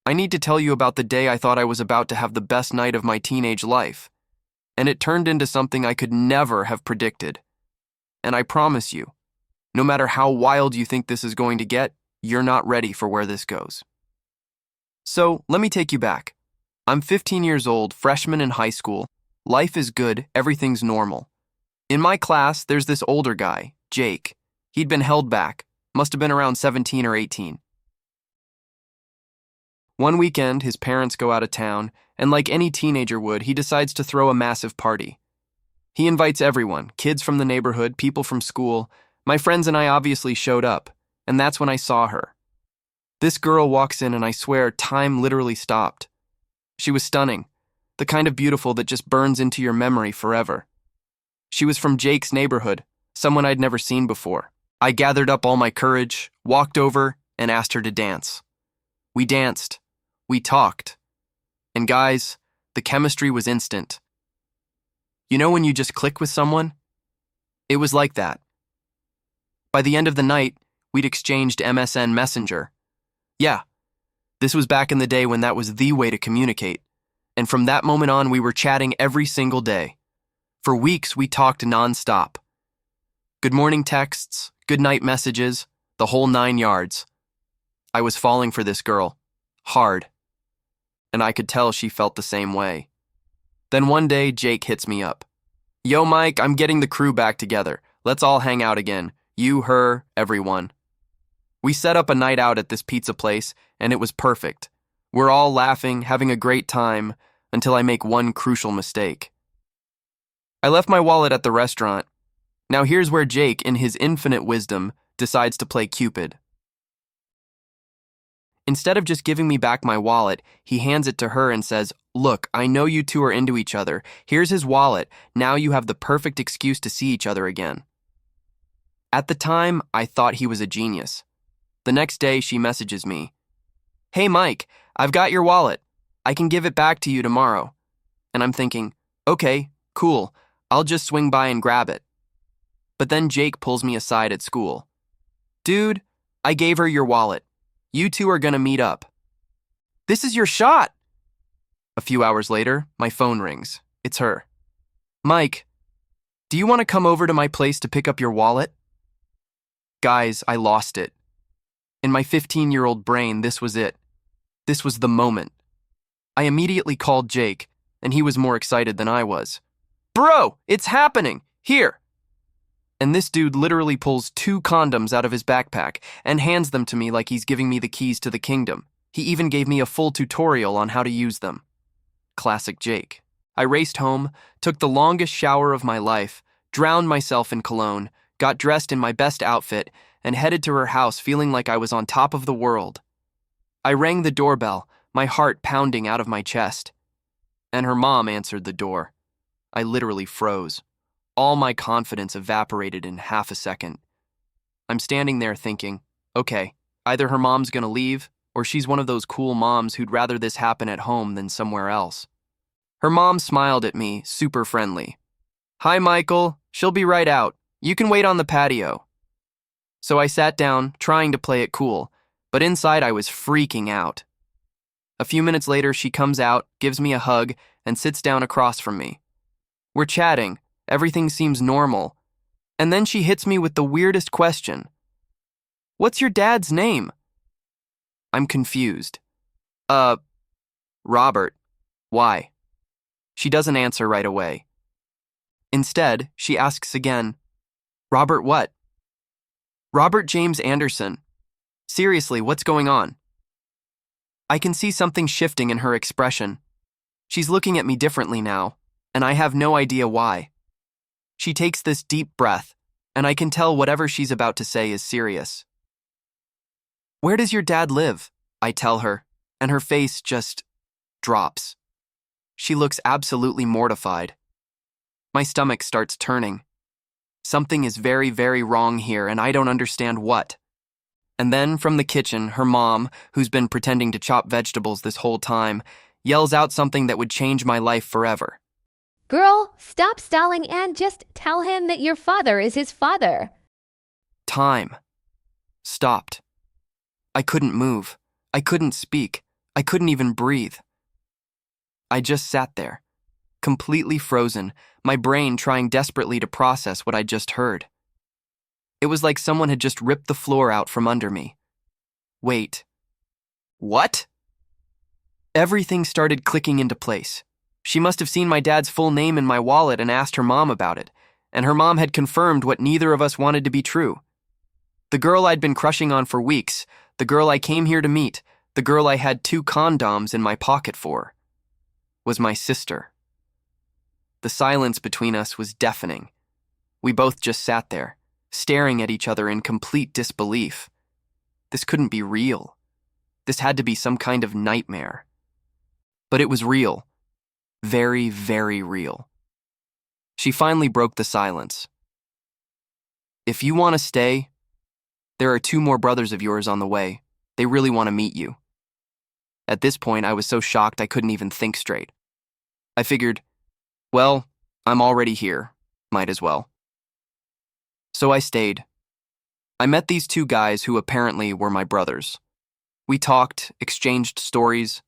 I need to tell you about the day I thought I was about to have the best night of my teenage life, and it turned into something I could never have predicted. And I promise you, no matter how wild you think this is going to get, you're not ready for where this goes. So, let me take you back. I'm 15 years old, freshman in high school. Life is good, everything's normal. In my class, there's this older guy, Jake. He'd been held back, must have been around 17 or 18. One weekend, his parents go out of town, and like any teenager would, he decides to throw a massive party. He invites everyone, kids from the neighborhood, people from school. My friends and I obviously showed up, and that's when I saw her. This girl walks in and I swear time literally stopped. She was stunning, the kind of beautiful that just burns into your memory forever. She was from Jake's neighborhood, someone I'd never seen before. I gathered up all my courage, walked over, and asked her to dance. We danced. We talked. And guys, the chemistry was instant. You know when you just click with someone? It was like that. By the end of the night, we'd exchanged MSN Messenger. Yeah, this was back in the day when that was the way to communicate. And from that moment on, we were chatting every single day. For weeks, we talked nonstop. Good morning texts, good night messages, the whole 9 yards. I was falling for this girl. Hard. And I could tell she felt the same way. Then one day, Jake hits me up. Yo, Mike, I'm getting the crew back together. Let's all hang out again. You, her, everyone. We set up a night out at this pizza place, and it was perfect. We're all laughing, having a great time, until I make one crucial mistake. I left my wallet at the restaurant. Now here's where Jake, in his infinite wisdom, decides to play Cupid. Instead of just giving me back my wallet, he hands it to her and says, "Look, I know you two are into each other. Here's his wallet. Now you have the perfect excuse to see each other again." At the time, I thought he was a genius. The next day, she messages me. "Hey, Mike, I've got your wallet. I can give it back to you tomorrow." And I'm thinking, okay, cool. I'll just swing by and grab it. But then Jake pulls me aside at school. "Dude, I gave her your wallet. You two are gonna meet up. This is your shot." A few hours later, my phone rings. It's her. "Mike, do you want to come over to my place to pick up your wallet?" Guys, I lost it. In my 15-year-old brain, this was it. This was the moment. I immediately called Jake, and he was more excited than I was. "Bro, it's happening! Here!" And this dude literally pulls 2 condoms out of his backpack and hands them to me like he's giving me the keys to the kingdom. He even gave me a full tutorial on how to use them. Classic Jake. I raced home, took the longest shower of my life, drowned myself in cologne, got dressed in my best outfit, and headed to her house feeling like I was on top of the world. I rang the doorbell, my heart pounding out of my chest. And her mom answered the door. I literally froze. All my confidence evaporated in half a second. I'm standing there thinking, okay, either her mom's gonna leave, or she's one of those cool moms who'd rather this happen at home than somewhere else. Her mom smiled at me, super friendly. "Hi, Michael. She'll be right out. You can wait on the patio." So I sat down, trying to play it cool, but inside I was freaking out. A few minutes later, she comes out, gives me a hug, and sits down across from me. We're chatting. Everything seems normal. And then she hits me with the weirdest question. "What's your dad's name?" I'm confused. Robert. Why?" She doesn't answer right away. Instead, she asks again, "Robert what?" "Robert James Anderson. Seriously, what's going on?" I can see something shifting in her expression. She's looking at me differently now, and I have no idea why. She takes this deep breath, and I can tell whatever she's about to say is serious. "Where does your dad live?" I tell her, and her face just drops. She looks absolutely mortified. My stomach starts turning. Something is very, very wrong here, and I don't understand what. And then, from the kitchen, her mom, who's been pretending to chop vegetables this whole time, yells out something that would change my life forever. "Girl, stop stalling and just tell him that your father is his father." Time stopped. I couldn't move. I couldn't speak. I couldn't even breathe. I just sat there, completely frozen, my brain trying desperately to process what I'd just heard. It was like someone had just ripped the floor out from under me. Wait. What? Everything started clicking into place. She must have seen my dad's full name in my wallet and asked her mom about it, and her mom had confirmed what neither of us wanted to be true. The girl I'd been crushing on for weeks, the girl I came here to meet, the girl I had 2 condoms in my pocket for, was my sister. The silence between us was deafening. We both just sat there, staring at each other in complete disbelief. This couldn't be real. This had to be some kind of nightmare. But it was real. Very, very real. She finally broke the silence. If you want to stay, there are 2 more brothers of yours on the way. They really want to meet you. At this point, I was so shocked I couldn't even think straight. I figured, well, I'm already here. Might as well. So I stayed. I met these 2 guys who apparently were my brothers. We talked, exchanged stories,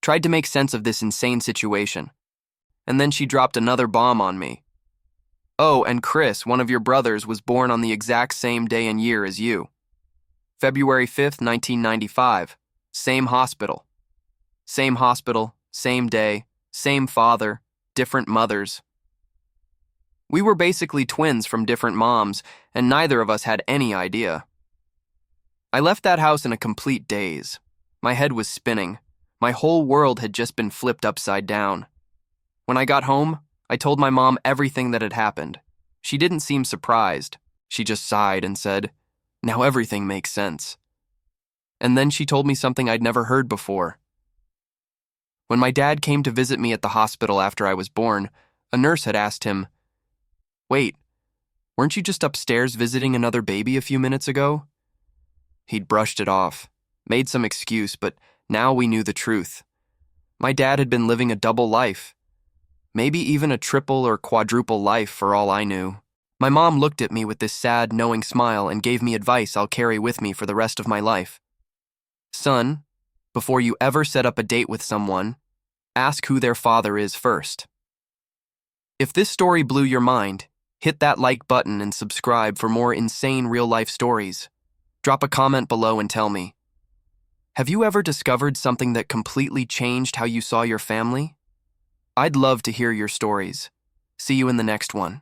tried to make sense of this insane situation. And then she dropped another bomb on me. Oh, and Chris, one of your brothers, was born on the exact same day and year as you. February 5th, 1995. Same hospital. Same hospital, same day, same father, different mothers. We were basically twins from different moms, and neither of us had any idea. I left that house in a complete daze. My head was spinning. My whole world had just been flipped upside down. When I got home, I told my mom everything that had happened. She didn't seem surprised. She just sighed and said, "Now everything makes sense." And then she told me something I'd never heard before. When my dad came to visit me at the hospital after I was born, a nurse had asked him, "Wait, weren't you just upstairs visiting another baby a few minutes ago?" He'd brushed it off, made some excuse, but now we knew the truth. My dad had been living a double life. Maybe even a triple or quadruple life for all I knew. My mom looked at me with this sad, knowing smile and gave me advice I'll carry with me for the rest of my life. Son, before you ever set up a date with someone, ask who their father is first. If this story blew your mind, hit that like button and subscribe for more insane real-life stories. Drop a comment below and tell me, have you ever discovered something that completely changed how you saw your family? I'd love to hear your stories. See you in the next one.